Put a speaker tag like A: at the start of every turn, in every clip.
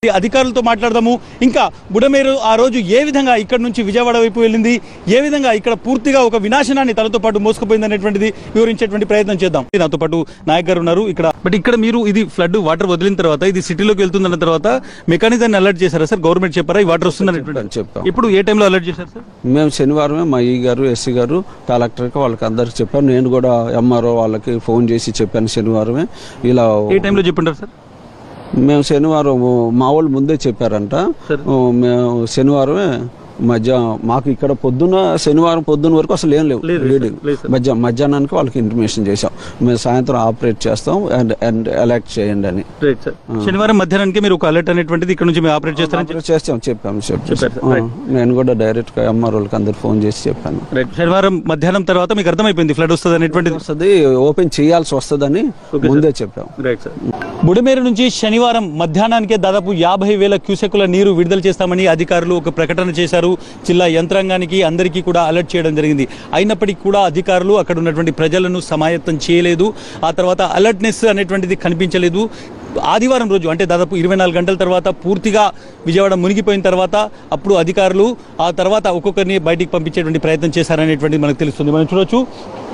A: అధికారులతో మాట్లాడదాము. ఇంకా బుడమేరు ఆ రోజు ఏ విధంగా ఇక్కడ నుంచి విజయవాడ వైపు వెళ్ళింది, ఏ విధంగా ఇక్కడ పూర్తిగా ఒక వినాశనాన్ని తనతో పాటు మోసుకుపోయింది అనేటువంటిది వివరించేటువంటి ప్రయత్నం చేద్దాం. నాతో పాటు నాయక్ గారు ఉన్నారు ఇక్కడ. బట్ ఇక్కడ మీరు ఇది ఫ్లడ్ వాటర్ వదిలిన తర్వాత ఇది సిటీలోకి వెళ్తుందన్న తర్వాత మెకానిజాన్ని అలర్ట్ చేశారా సార్? గవర్నమెంట్ చెప్పారా ఈ వాటర్ వస్తుందని
B: చెప్పాం.
A: ఇప్పుడు ఏ టైంలో అలర్ట్ చేశారు సార్?
B: మేము శనివారమే మా ఈ గారు ఎస్సీ గారు కలెక్టర్కి వాళ్ళకి అందరికి చెప్పాను. నేను కూడా ఎంఆర్ఓ వాళ్ళకి ఫోన్ చేసి చెప్పాను శనివారమే. ఇలా
A: ఏ టైంలో చెప్పుంటారు సార్?
B: మేము శనివారం మా వాళ్ళు ముందే చెప్పారంట. మేము శనివారమే మాకు ఇక్కడ శనివారం పొద్దున్న వరకు అసలు ఏం లేవు రీడింగ్. మధ్యాహ్నానికి వాళ్ళకి ఇంటిమేషన్ చేసాం, మేము సాయంత్రం ఆపరేట్ చేస్తాం అండ్ అలర్ట్ చేయండి అని.
A: శనివారం మధ్యాహ్నానికి మీరు ఒక అలర్ట్ అనేటువంటిది ఇక్కడ నుంచి ఆపరేట్
B: చేస్తాం చెప్పాము. నేను కూడా డైరెక్ట్ గా ఎంఆర్ఓకి అందరు ఫోన్ చేసి చెప్పాను.
A: శనివారం మధ్యాహ్నం తర్వాత మీకు అర్థమైపోయింది ఫ్లడ్ వస్తుంది అనేటువంటిది,
B: ఓపెన్ చేయాల్సి వస్తుందని ముందే చెప్పాం.
A: బుడమేరు నుంచి శనివారం మధ్యాహ్నానికే దాదాపు 50,000 క్యూసెక్కుల నీరు విడుదల చేస్తామని అధికారులు ఒక ప్రకటన చేశారు. జిల్లా యంత్రాంగానికి అందరికీ కూడా అలర్ట్ చేయడం జరిగింది. అయినప్పటికీ కూడా అధికారులు అక్కడ ఉన్నటువంటి ప్రజలను సమాయత్తం చేయలేదు. ఆ తర్వాత అలర్ట్నెస్ అనేటువంటిది కనిపించలేదు. ఆదివారం రోజు అంటే దాదాపు 24 గంటల తర్వాత పూర్తిగా విజయవాడ మునిగిపోయిన తర్వాత అప్పుడు అధికారులు ఆ తర్వాత ఒక్కొక్కరిని బయటికి పంపించేటువంటి ప్రయత్నం చేశారనేటువంటిది మనకు తెలుస్తుంది. మనం చూడొచ్చు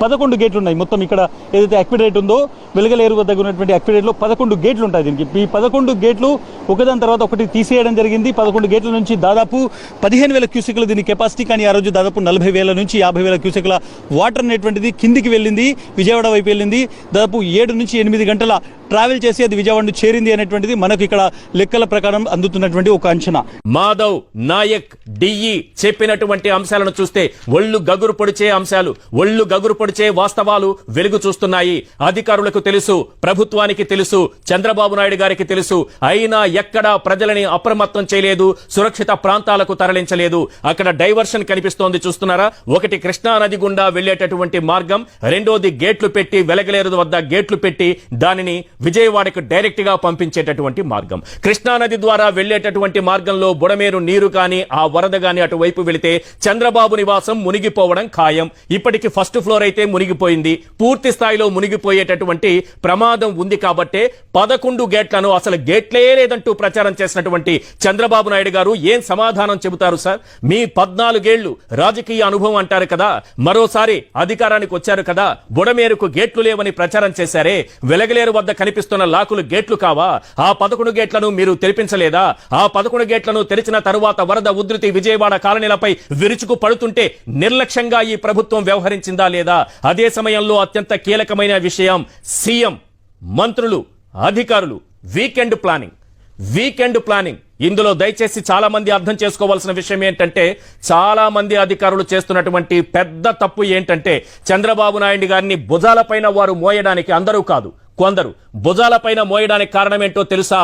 A: 11 గేట్లు ఉన్నాయి. మొత్తం ఇక్కడ ఏదైతే అక్విడేట్ ఉందో వెలగలేరు వద్ద ఉన్నటువంటి అక్విడేట్లో 11 గేట్లు ఉంటాయి. దీనికి ఈ 11 గేట్లు ఒకదాని తర్వాత ఒకటి తీసేయడం జరిగింది. 11 గేట్ల నుంచి దాదాపు 15,000 క్యూసెక్ల దీని కెపాసిటీ. కానీ ఆ రోజు దాదాపు 40,000 నుంచి 50,000 క్యూసెక్ల వాటర్ అనేటువంటిది కిందికి వెళ్ళింది, విజయవాడ వైపు వెళ్ళింది. దాదాపు 7 నుంచి 8 గంటల ట్రావెల్ చేసి అది విజయవాడ చేరింది అనేటువంటిది మనకు ఇక్కడ లెక్కల ప్రకారం అందుతున్నటువంటి ఒక అంచనా.
C: మాధవ్, నాయక్, డిఈ చెప్పినటువంటి అంశాలను చూస్తే ఒళ్ళు గగురు పొడిచే అంశాలు, ఒళ్ళు గగురు పొడిచే వాస్తవాలు వెలుగు చూస్తున్నాయి. అధికారులకు తెలుసు, ప్రభుత్వానికి తెలుసు, చంద్రబాబు నాయుడు గారికి తెలుసు. అయినా ఎక్కడా ప్రజలని అప్రమత్తం చేయలేదు, సురక్షిత ప్రాంతాలకు తరలించలేదు. అక్కడ డైవర్షన్ కనిపిస్తోంది, చూస్తున్నారా? ఒకటి కృష్ణా నది గుండా వెళ్లేటటువంటి మార్గం, రెండోది గేట్లు పెట్టి వెలగలేరు వద్ద గేట్లు పెట్టి దానిని విజయవాడకు డైరెక్ట్ గా పంపించేటటువంటి మార్గం. కృష్ణానది ద్వారా వెళ్లేటటువంటి మార్గంలో బుడమేరు నీరు కానీ ఆ వరద గాని అటువైపు వెళితే చంద్రబాబు నివాసం మునిగిపోవడం ఖాయం. ఇప్పటికి ఫస్ట్ ఫ్లోర్ అయితే మునిగిపోయింది, పూర్తి స్థాయిలో మునిగిపోయేటటువంటి ప్రమాదం ఉంది. కాబట్టే 11 గేట్లను, అసలు గేట్లే లేదంటూ ప్రచారం చేసినటువంటి చంద్రబాబు నాయుడు గారు ఏం సమాధానం చెబుతారు సార్? మీ 14 ఏళ్లు రాజకీయ అనుభవం అంటారు కదా, మరోసారి అధికారానికి వచ్చారు కదా, బుడమేరుకు గేట్లు లేవని ప్రచారం చేశారే, వెలగలేరు వద్ద కనిపిస్తున్న లాకులు గేట్లు కావా? ఆ 11 గేట్లను మీరు తెరిపించలేదా? ఆ 11 గేట్లను తెరిచిన తరువాత వరద ఉధృతి విజయవాడ కాలనీలపై విరుచుకు పడుతుంటే నిర్లక్ష్యంగా ఈ ప్రభుత్వం వ్యవహరించిందా లేదా? అదే సమయంలో అత్యంత కీలకమైన విషయం, సీఎం, మంత్రులు, అధికారులు వీకెండ్ ప్లానింగ్. ఇందులో దయచేసి చాలా మంది అర్థం చేసుకోవాల్సిన విషయం ఏంటంటే, చాలా మంది అధికారులు చేస్తున్నటువంటి పెద్ద తప్పు ఏంటంటే, చంద్రబాబు నాయుడు గారిని భుజాలపైన వారు మోయడానికి, అందరూ కాదు కొందరు భుజాలపైన మోయడానికి కారణం ఏంటో తెలుసా?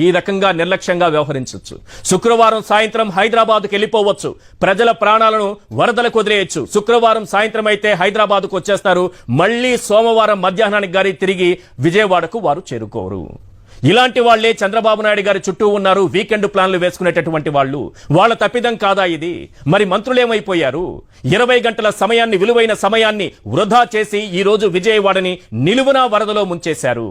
C: ఈ రకంగా నిర్లక్ష్యంగా వ్యవహరించవచ్చు. శుక్రవారం సాయంత్రం హైదరాబాద్కు వెళ్ళిపోవచ్చు, ప్రజల ప్రాణాలను వరదలకు వదిలేయచ్చు. శుక్రవారం సాయంత్రం అయితే హైదరాబాద్కు వచ్చేస్తారు, మళ్లీ సోమవారం మధ్యాహ్నానికి గారి తిరిగి విజయవాడకు వారు చేరుకోరు. ఇలాంటి వాళ్లే చంద్రబాబు నాయుడు గారి చుట్టూ ఉన్నారు, వీకెండ్ ప్లాన్లు వేసుకునేటటువంటి వాళ్ళు. వాళ్ళ తప్పిదం కాదా ఇది? మరి మంత్రులేమైపోయారు? 20 గంటల సమయాన్ని, విలువైన సమయాన్ని వృధా చేసి ఈ రోజు విజయవాడని నిలువునా వరదలో ముంచేశారు.